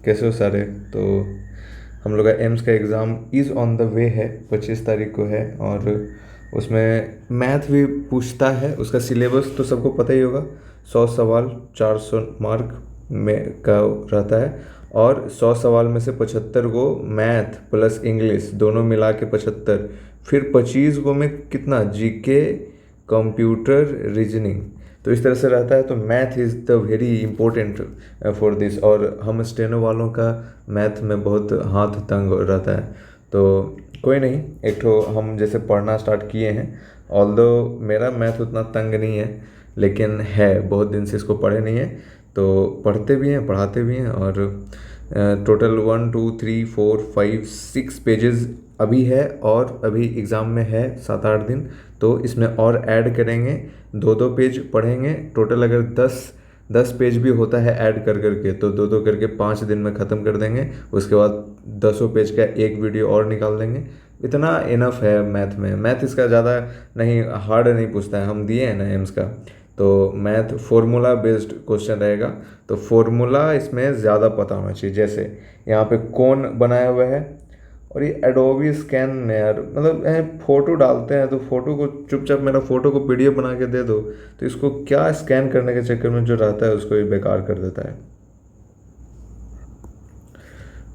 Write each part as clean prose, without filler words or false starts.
कैसे हो सारे? तो हम लोग का एम्स का exam is on the way है, 25 तारीख को है। और उसमें मैथ भी पूछता है। उसका सिलेबस तो सबको पता ही होगा। 100 सवाल, 400 मार्क में का रहता है। और 100 सवाल में से 75 को मैथ प्लस इंग्लिश दोनों मिला के 75, फिर 25 को में कितना जीके, कंप्यूटर, रीजनिंग। तो इस तरह से रहता है। तो math is the very important for this. और हम स्टेनो वालों का मैथ में बहुत हाथ तंग रहता है। तो कोई नहीं, एक ठो हम जैसे पढ़ना स्टार्ट किए हैं। ऑल्दो मेरा मैथ उतना तंग नहीं है, लेकिन है बहुत दिन से इसको पढ़े नहीं है। तो पढ़ते भी हैं, पढ़ाते भी हैं। और टोटल 1 2 3 4 5 6 पेजेस अभी है। और अभी एग्ज़ाम में है 7 8 दिन। तो इसमें और ऐड करेंगे, 2 2 पेज पढ़ेंगे। टोटल अगर 10 पेज भी होता है ऐड कर करके, तो 2 2 करके 5 दिन में ख़त्म कर देंगे। उसके बाद 10 पेज का एक वीडियो और निकाल देंगे। इतना इनफ है मैथ में। मैथ इसका ज़्यादा नहीं, हार्ड नहीं पूछता है। हम दिए हैं ना एम्स का, तो मैथ फार्मूला बेस्ड क्वेश्चन रहेगा। तो फार्मूला इसमें ज़्यादा पता होना चाहिए। जैसे यहाँ पे कौन बनाया हुआ है, और ये एडोबी स्कैन में यार मतलब फ़ोटो डालते हैं तो फ़ोटो को चुपचाप मेरा फ़ोटो को पीडीएफ बना के दे दो। तो इसको क्या स्कैन करने के चक्कर में जो रहता है उसको ये बेकार कर देता है।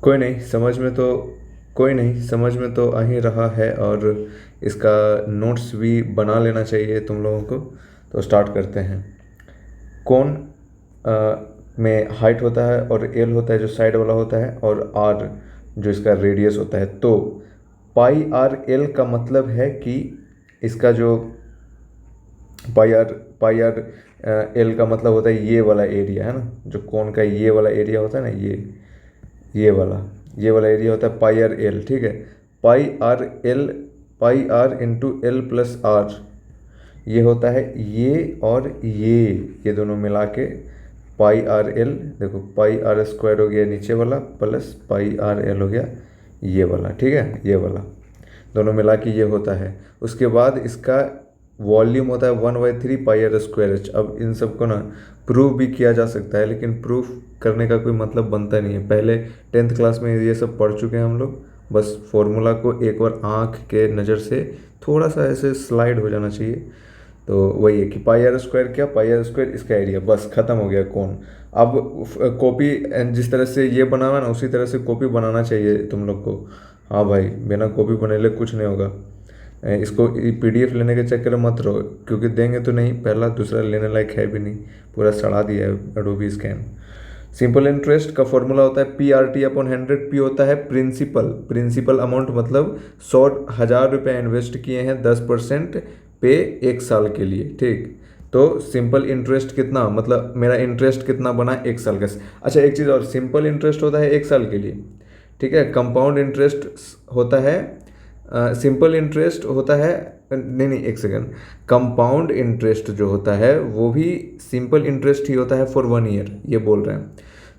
कोई नहीं, समझ में तो आ ही रहा है। और इसका नोट्स भी बना लेना चाहिए तुम लोगों को। तो स्टार्ट करते हैं। कौन में हाइट होता है, और एल होता है जो साइड वाला होता है, और आर जो इसका रेडियस होता है। तो पाई आर एल का मतलब है कि इसका जो पाई आर एल का मतलब होता है ये वाला एरिया है ना, जो कोन का ये वाला एरिया होता है ना, ये वाला एरिया होता है पाई आर एल। ठीक है, pi R into L plus R, ये होता है ये और ये दोनों मिला के पाई आर एल। देखो पाई आर स्क्वायर हो गया नीचे वाला, प्लस पाई आर एल हो गया ये वाला। ठीक है, ये वाला दोनों मिला के ये होता है। उसके बाद इसका वॉल्यूम होता है 1/3 पाई आर स्क्वायर एच। अब इन सबको ना प्रूव भी किया जा सकता है, लेकिन प्रूफ करने का कोई मतलब बनता नहीं है। पहले 10th क्लास में ये सब पढ़ चुके हैं हम लोग। बस फॉर्मूला को एक बार आँख के नज़र से थोड़ा सा ऐसे स्लाइड हो जाना चाहिए। तो वही है कि पाई आर स्क्वायर, क्या पाई आर स्क्वायर इसका एरिया, बस ख़त्म हो गया कौन। अब कॉपी जिस तरह से ये बना हुआ ना, उसी तरह से कॉपी बनाना चाहिए तुम लोग को। हाँ भाई, बिना कॉपी बनेले कुछ नहीं होगा। इसको पीडीएफ लेने के चक्कर में मत रहो, क्योंकि देंगे तो नहीं, पहला दूसरा लेने लायक है भी नहीं, पूरा सड़ा दिया है एडोबी स्कैन। सिंपल इंटरेस्ट का फॉर्मूला होता है PRT/100। पी होता है प्रिंसिपल अमाउंट, मतलब 100,000 रुपये इन्वेस्ट किए हैं 10% पे 1 साल के लिए। ठीक, तो सिंपल इंटरेस्ट कितना, मतलब मेरा इंटरेस्ट कितना बना 1 साल का। अच्छा एक चीज़ और, सिंपल इंटरेस्ट होता है 1 साल के लिए। ठीक है, कंपाउंड इंटरेस्ट होता है, सिंपल इंटरेस्ट होता है, नहीं एक सेकंड, कंपाउंड इंटरेस्ट जो होता है वो भी सिंपल इंटरेस्ट ही होता है फॉर 1 ईयर, ये बोल रहे हैं।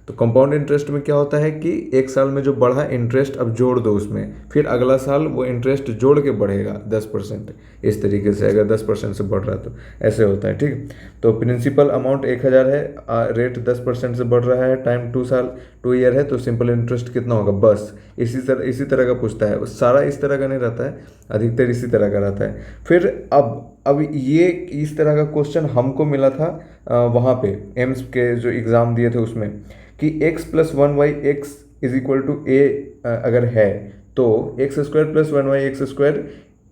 तो कंपाउंड इंटरेस्ट में क्या होता है कि 1 साल में जो बढ़ा इंटरेस्ट अब जोड़ दो उसमें, फिर अगला साल वो इंटरेस्ट जोड़ के बढ़ेगा 10%। इस तरीके से अगर 10% से बढ़ रहा है तो ऐसे होता है। ठीक, तो प्रिंसिपल अमाउंट 1,000 है, रेट 10% से बढ़ रहा है, टाइम 2 ईयर है, तो सिंपल इंटरेस्ट कितना होगा। बस इसी तरह का पूछता है। सारा इस तरह का नहीं रहता है, अधिकतर इसी तरह का रहता है। फिर अब ये इस तरह का क्वेश्चन हमको मिला था वहाँ पे एम्स के जो एग्ज़ाम दिए थे उसमें, कि x+1y(x=a) अगर है तो x² + 1y(x²)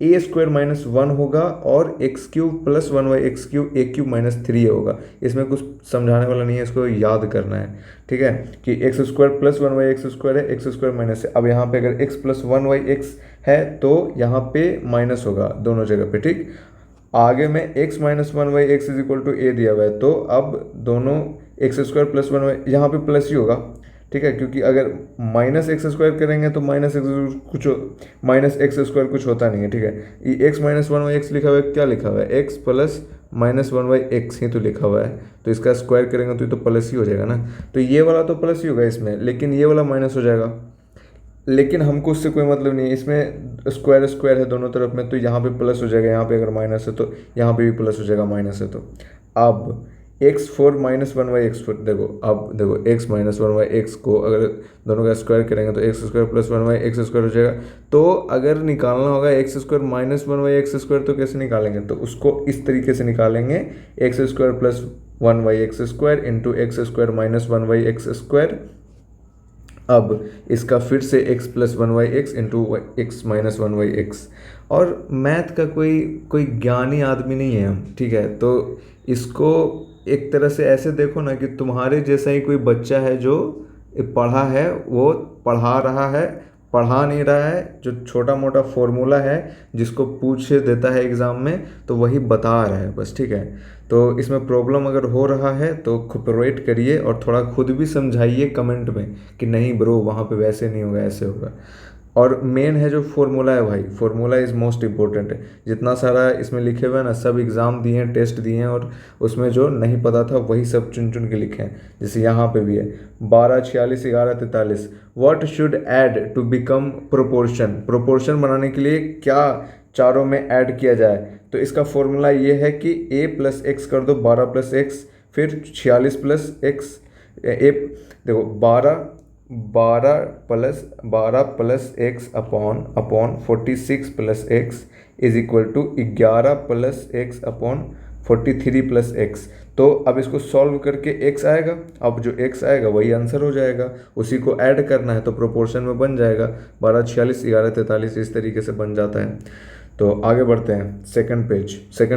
a² - 1 होगा, और x³ + 1y(x³ a³ - 3 होगा। इसमें कुछ समझाने वाला नहीं है, इसको याद करना है। ठीक है, कि x² + 1y(x² है, x² माइनस है। अब यहाँ पे अगर x + 1y(x) है तो यहाँ पे माइनस होगा दोनों जगह पे। ठीक, आगे में x - 1y(x) a दिया हुआ है, तो अब दोनों x² + 1y यहाँ पे प्लस ही होगा। ठीक है, क्योंकि अगर -x² करेंगे तो -x² कुछ होता नहीं है। ठीक है, ये x - 1y(x) लिखा हुआ है, क्या लिखा हुआ है, x + -1y(x) ही तो लिखा हुआ है। तो इसका स्क्वायर करेंगे तो ये तो प्लस ही हो जाएगा ना। तो ये वाला तो प्लस ही होगा इसमें, लेकिन ये वाला माइनस हो जाएगा। लेकिन हमको उससे कोई मतलब नहीं है, इसमें स्क्वायर है दोनों तरफ में, तो यहाँ पे प्लस हो जाएगा। यहाँ पे अगर माइनस है तो यहाँ पे भी प्लस हो जाएगा, माइनस है तो। अब x4 माइनस 1/x4, देखो अब देखो x माइनस 1/x को अगर दोनों का स्क्वायर करेंगे तो x² प्लस 1/x² हो जाएगा। तो अगर निकालना होगा x² माइनस 1/x² तो कैसे निकालेंगे, तो उसको इस तरीके से निकालेंगे, x² plus 1/x² into x² minus 1/x²। अब इसका फिर से x plus 1/x into x minus 1/x। और मैथ का कोई ज्ञानी आदमी नहीं है हम, ठीक है। तो इसको एक तरह से ऐसे देखो ना कि तुम्हारे जैसा ही कोई बच्चा है जो पढ़ा है, वो पढ़ा रहा है, पढ़ा नहीं रहा है, जो छोटा मोटा फॉर्मूला है जिसको पूछ देता है एग्ज़ाम में तो वही बता रहा है बस, ठीक है। तो इसमें प्रॉब्लम अगर हो रहा है तो कोऑपरेट करिए और थोड़ा खुद भी समझाइए कमेंट में कि नहीं ब्रो वहाँ पे वैसे नहीं होगा, ऐसे होगा। और मेन है जो फॉर्मूला है भाई, फॉर्मूला इज़ मोस्ट इम्पोर्टेंट है। जितना सारा इसमें लिखे हुए हैं ना, सब एग्ज़ाम दिए हैं, टेस्ट दिए हैं और उसमें जो नहीं पता था वही सब चुन चुन के लिखे हैं। जैसे यहाँ पे भी है 12, 46, 11, 43। What should add to become proportion, proportion बनाने के लिए क्या चारों में ऐड किया जाए। तो इसका फॉर्मूला ये है कि a प्लस एक्स कर दो, 12 प्लस एक्स, फिर 46 प्लस एक्स, ए देखो 12 plus x upon 46 plus x is equal to 11 plus x upon 43 plus x. तो अब इसको सॉल्व करके x आएगा, अब जो x आएगा वही आंसर हो जाएगा, उसी को ऐड करना है तो प्रोपोर्शन में बन जाएगा। 12, 46, 11, 43 इस तरीके से बन जाता है। तो आगे बढ़ते हैं, सेकंड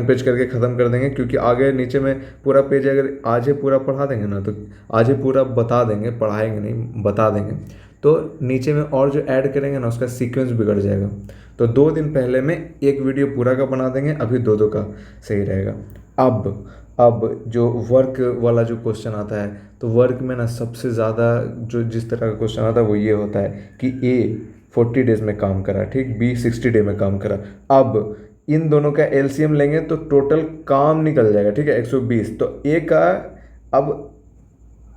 पेज करके ख़त्म कर देंगे, क्योंकि आगे नीचे में पूरा पेज अगर आज ही पूरा पढ़ा देंगे ना तो आज ही पूरा बता देंगे, पढ़ाएंगे नहीं बता देंगे, तो नीचे में और जो ऐड करेंगे ना उसका सीक्वेंस बिगड़ जाएगा। तो 2 दिन पहले में एक वीडियो पूरा का बना देंगे, अभी 2 का सही रहेगा। अब जो वर्क वाला जो क्वेश्चन आता है, तो वर्क में ना सबसे ज़्यादा जो जिस तरह का क्वेश्चन आता है वो ये होता है कि A 40 डेज में काम करा, ठीक, B 60 डे में काम करा। अब इन दोनों का एलसीएम लेंगे तो टोटल काम निकल जाएगा, ठीक है, 120। तो A का अब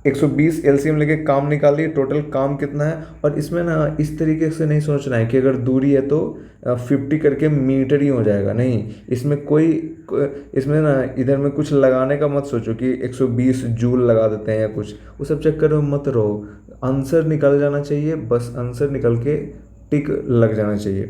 120 एलसीएम लेके काम निकालिए, टोटल काम कितना है। और इसमें ना इस तरीके से नहीं सोचना है कि अगर दूरी है तो 50 करके मीटर ही हो जाएगा, नहीं। इसमें ना इधर में कुछ लगाने का मत सोचो कि 120 जूल लगा देते हैं या कुछ, वो सब चक्कर में मत रहो। आंसर निकल जाना चाहिए, बस आंसर निकल के टिक लग जाना चाहिए।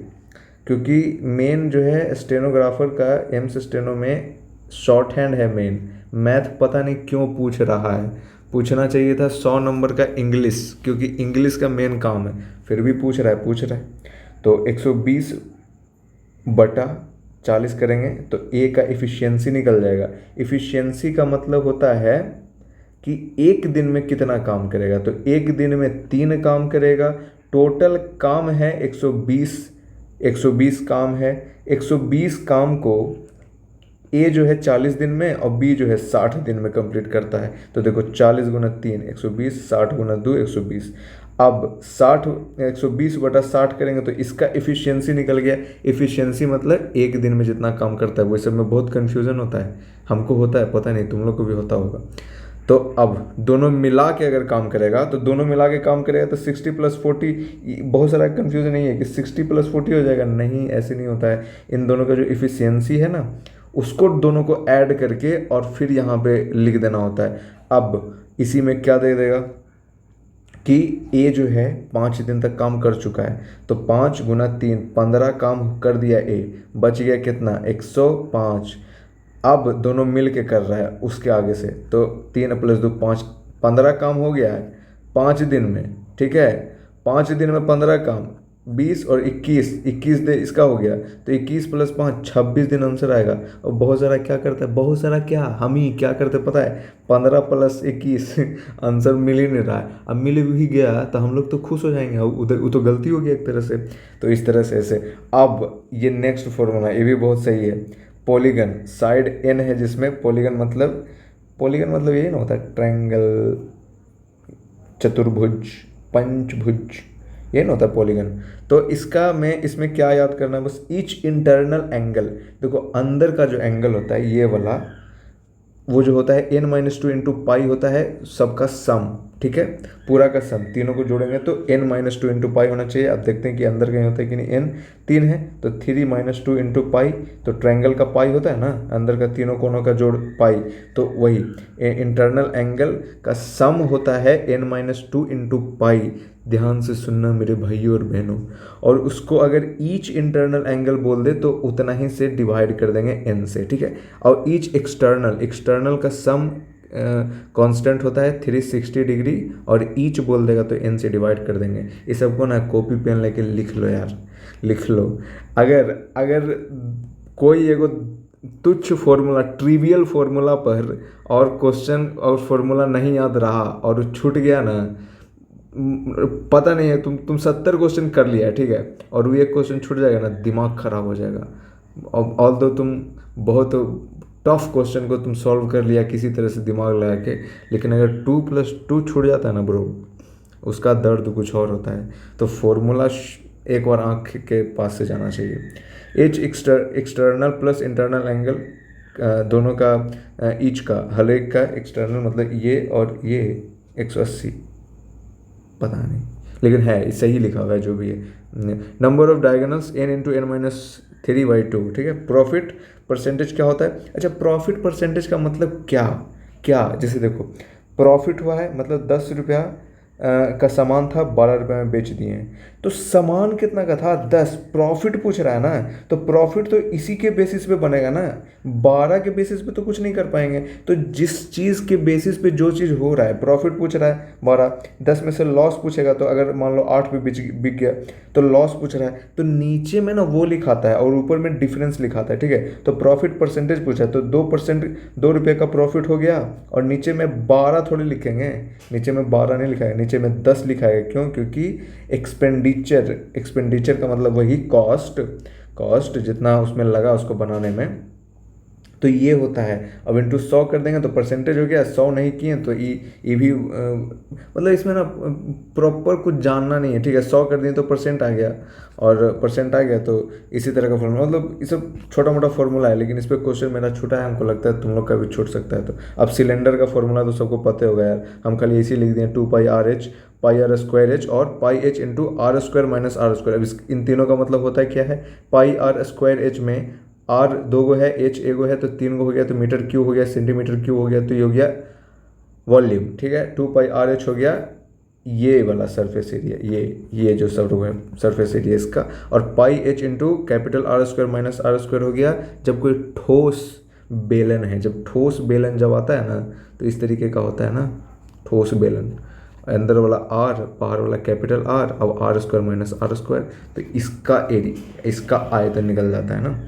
क्योंकि मेन जो है स्टेनोग्राफर का एम्स स्टेनो में शॉर्ट हैंड है मेन, मैथ पता नहीं क्यों पूछ रहा है, पूछना चाहिए था 100 नंबर का इंग्लिश, क्योंकि इंग्लिश का मेन काम है, फिर भी पूछ रहा है। तो 120 बटा 40 करेंगे तो ए का इफ़िशियंसी निकल जाएगा। इफ़िशियंसी का मतलब होता है कि एक दिन में कितना काम करेगा, तो एक दिन में 3 काम करेगा। टोटल काम है 120 काम है। 120 काम को ए जो है 40 दिन में और बी जो है 60 दिन में कंप्लीट करता है। तो देखो 40 गुना 3 120, 60 गुना 2 120। अब 120 बटा 60 करेंगे तो इसका इफ़िशियंसी निकल गया। इफ़िशियंसी मतलब एक दिन में जितना काम करता है। वो सब में बहुत कन्फ्यूज़न होता है, हमको होता है, पता नहीं तुम लोग को भी होता होगा। तो अब दोनों मिला के अगर काम करेगा तो दोनों मिला के काम करेगा तो 60 + 40, बहुत सारा कन्फ्यूज़न नहीं है कि 60 + 40 हो जाएगा, नहीं ऐसे नहीं होता है। इन दोनों का जो इफ़िशियंसी है ना उसको दोनों को ऐड करके और फिर यहाँ पे लिख देना होता है। अब इसी में क्या दे देगा कि ए जो है 5 दिन तक काम कर चुका है, तो 5 गुना 3 15 काम कर दिया ए, बच गया कितना 105। अब दोनों मिल के कर रहा है उसके आगे से, तो 3 + 2 5, 15 काम हो गया है 5 दिन में, ठीक है। 5 दिन में 15 काम, 20 और 21 दिन इसका हो गया, तो 21 + 5 26 दिन आंसर आएगा। और बहुत सारा क्या करता है, बहुत सारा क्या हम ही क्या करते पता है, 15 + 21 आंसर मिल ही नहीं रहा है। अब मिल भी गया तो हम लोग तो खुश हो जाएंगे, उधर वो तो गलती हो गई एक तरह से। तो इस तरह से ऐसे। अब ये नेक्स्ट फॉर्मूला ये भी बहुत सही है। पॉलीगन साइड एन है जिसमें पॉलीगन मतलब यही ना होता है, ट्रायंगल, चतुर्भुज, पंचभुज, ये ना होता है पॉलीगन। तो इसमें क्या याद करना है, बस ईच इंटरनल एंगल। देखो अंदर का जो एंगल होता है ये वाला, वो जो होता है n - 2 × पाई होता है सबका सम, ठीक है, पूरा का सम तीनों को जोड़ेंगे तो n minus two into pi होना चाहिए। अब देखते हैं कि अंदर कहीं होता है कि नहीं। n 3 है तो 3 माइनस टू इंटू पाई, तो ट्रायंगल का पाई होता है ना, अंदर का तीनों कोनों का जोड़ पाई, तो वही इंटरनल एंगल का सम होता है n minus two into pi. ध्यान से सुनना मेरे भाइयों और बहनों, और उसको अगर ईच इंटरनल एंगल बोल दे तो उतना ही से डिवाइड कर देंगे n से, ठीक है। और ईच एक्सटर्नल का सम कांस्टेंट होता है 360 डिग्री, और ईच बोल देगा तो n से डिवाइड कर देंगे। ये सबको ना कॉपी पेन लेके लिख लो यार, लिख लो। अगर अगर कोई एगो तुच्छ फॉर्मूला, ट्रिवियल फॉर्मूला पर और क्वेश्चन और फॉर्मूला नहीं याद रहा और छूट गया ना, पता नहीं है, तुम 70 क्वेश्चन कर लिया ठीक है, और वो एक क्वेश्चन छूट जाएगा ना, दिमाग खराब हो जाएगा। ऑल दो तुम बहुत टफ क्वेश्चन को तुम सॉल्व कर लिया किसी तरह से दिमाग लगा के, लेकिन अगर 2+2 छूट जाता है ना ब्रो, उसका दर्द कुछ और होता है। तो फॉर्मूला एक बार आँख के पास से जाना चाहिए। H external plus internal angle, दोनों का ईच का, हर एक का एक्सटर्नल मतलब ये और ये 180, पता नहीं लेकिन है सही लिखा हुआ है जो भी है। Number of diagonals n into n minus 3/2, ठीक है। प्रॉफिट परसेंटेज क्या होता है? अच्छा, प्रॉफिट परसेंटेज का मतलब क्या क्या, जैसे देखो प्रॉफिट हुआ है मतलब 10 रुपया का सामान था, 12 रुपये में बेच दिए हैं, तो सामान कितना का था? 10। प्रॉफिट पूछ रहा है ना, तो प्रॉफिट तो इसी के बेसिस पे बनेगा ना, 12 के बेसिस पे तो कुछ नहीं कर पाएंगे। तो जिस चीज़ के बेसिस पे जो चीज़ हो रहा है, प्रॉफिट पूछ रहा है 12, 10 में से लॉस पूछेगा, तो अगर मान लो 8 पे बिक गया तो लॉस पूछ रहा है, तो नीचे में ना वो लिखाता है और ऊपर में डिफरेंस लिखाता है, ठीक है। तो प्रॉफिट परसेंटेज पूछा है तो 2%, 2 रुपये का प्रॉफिट हो गया, और नीचे में 12 थोड़ी लिखेंगे, नीचे में 12 नहीं लिखाएगा, नीचे में 10 लिखाएगा। क्यों? क्योंकि एक्सपेंडिचर का मतलब वही कॉस्ट जितना उसमें लगा उसको बनाने में, तो ये होता है। अब इंटू 100 कर देंगे तो परसेंटेज हो गया, 100 नहीं किए तो ई भी मतलब इसमें ना प्रॉपर कुछ जानना नहीं है, ठीक है। 100 कर दिए तो परसेंट आ गया, और परसेंट आ गया तो इसी तरह का फॉर्मूला, मतलब ये सब छोटा मोटा फॉर्मूला है, लेकिन इस पर क्वेश्चन मेरा छूटा है, हमको लगता है तुम लोग का भी छूट सकता है। तो अब सिलेंडर का फॉर्मूला तो सबको पता होगा यार, हम खाली इसी लिख दिए 2πr/h, πr² और πh into r² minus r²। अब इन तीनों का मतलब होता है क्या है? πr² में r 2 गो है, h 1 गो है, तो 3 गो हो गया, तो मीटर क्यूब हो गया, सेंटीमीटर क्यूब हो गया, तो ये हो गया वॉल्यूम, ठीक है। 2πr/h हो गया ये वाला सरफेस एरिया, ये जो सरफेस एरिया इसका, और πh into capital r² minus r² हो गया जब कोई ठोस बेलन है। जब ठोस बेलन जब आता है ना, तो इस तरीके का होता है ना ठोस बेलन, अंदर वाला r, बाहर वाला कैपिटल R, अब r² माइनस r², तो इसका एरिया, इसका आयतन निकल जाता है ना।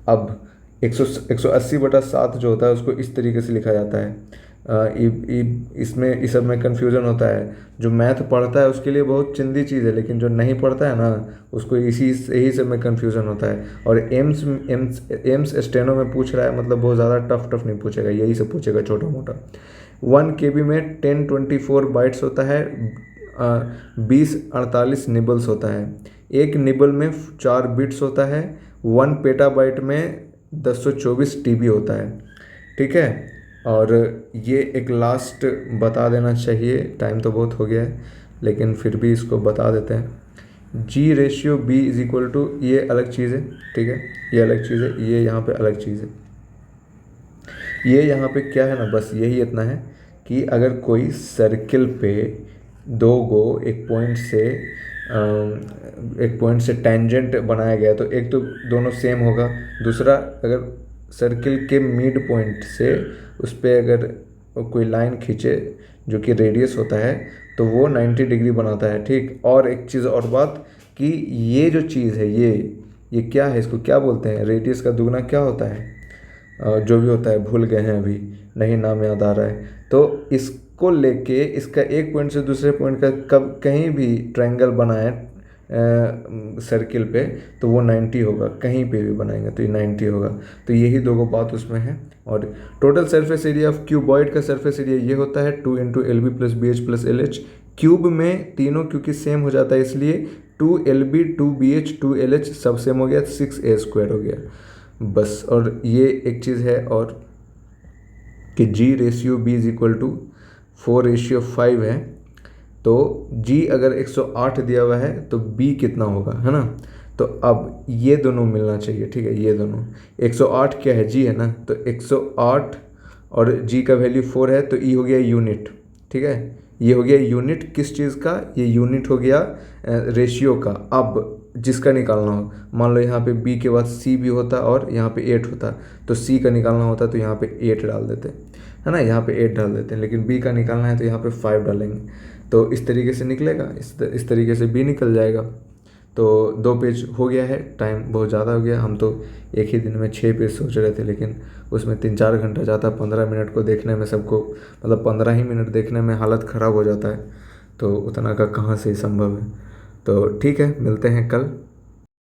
अब 180/7 जो होता है उसको इस तरीके से लिखा जाता है। इसमें इस सब में कन्फ्यूज़न होता है। जो मैथ पढ़ता है उसके लिए बहुत चिंदी चीज़ है, लेकिन जो नहीं पढ़ता है ना उसको यही सब में कन्फ्यूज़न होता है। और एम्स स्टेनो में पूछ रहा है, मतलब बहुत ज़्यादा टफ नहीं पूछेगा, यही सब पूछेगा छोटा मोटा। 1 KB में 1024 बाइट्स होता है, 2048 निबल्स होता है। एक निबल में 4 बिट्स होता है। 1 पेटाबाइट में 1024 TB होता है, ठीक है। और ये एक लास्ट बता देना चाहिए, टाइम तो बहुत हो गया है लेकिन फिर भी इसको बता देते हैं। G/B = ये अलग चीज़ है, ठीक है, ये अलग चीज़ है, ये यहाँ पे अलग चीज़ है। ये यहाँ पे क्या है ना, बस यही इतना है कि अगर कोई सर्किल पे दो गो एक पॉइंट से टेंजेंट बनाया गया, तो एक तो दोनों सेम होगा, दूसरा अगर सर्किल के मिड पॉइंट से उस पर अगर कोई लाइन खींचे जो कि रेडियस होता है तो वो 90 डिग्री बनाता है, ठीक। और एक चीज़ और बात कि ये जो चीज़ है ये क्या है, इसको क्या बोलते हैं? रेडियस का दुगना क्या होता है? जो भी होता है भूल गए हैं, अभी नहीं नाम याद आ रहा है। तो इसको लेके इसका एक पॉइंट से दूसरे पॉइंट का कब कहीं भी ट्रायंगल बनाए सर्किल पे तो वो 90 होगा, कहीं पे भी बनाएंगे तो ये 90 होगा। तो यही दो बात उसमें है। और total surface area of cuboid का सरफेस एरिया ये होता है 2 × LB + BH + LH। क्यूब में तीनों क्योंकि सेम हो जाता है इसलिए 2LB 2BH 2LH सब सेम हो गया, 6A² हो गया बस। और ये एक चीज़ है और कि G/B = 4/5 है, तो जी अगर 108 दिया हुआ है तो बी कितना होगा, है ना। तो अब ये दोनों मिलना चाहिए, ठीक है, ये दोनों 108 क्या है, जी है ना, तो 108 और जी का वैल्यू 4 है, तो ई हो गया यूनिट, ठीक है। ये हो गया यूनिट किस चीज़ का, ये यूनिट हो गया रेशियो का। अब जिसका निकालना हो, मान लो यहाँ पे b के बाद c भी होता और यहाँ पे 8 होता, तो c का निकालना होता तो यहाँ पे 8 डाल देते, है ना, यहाँ पे 8 डाल देते हैं, लेकिन b का निकालना है तो यहाँ पे 5 डालेंगे, तो इस तरीके से निकलेगा, इस तरीके से b निकल जाएगा। तो 2 पेज हो गया है, टाइम बहुत ज़्यादा हो गया, हम तो एक ही दिन में 6 पेज सोच रहे थे, लेकिन उसमें 3-4 घंटा जाता, 15 मिनट को देखने में सबको, मतलब 15 ही मिनट देखने में हालत ख़राब हो जाता है, तो उतना का कहाँ से संभव है। तो ठीक है, मिलते हैं कल।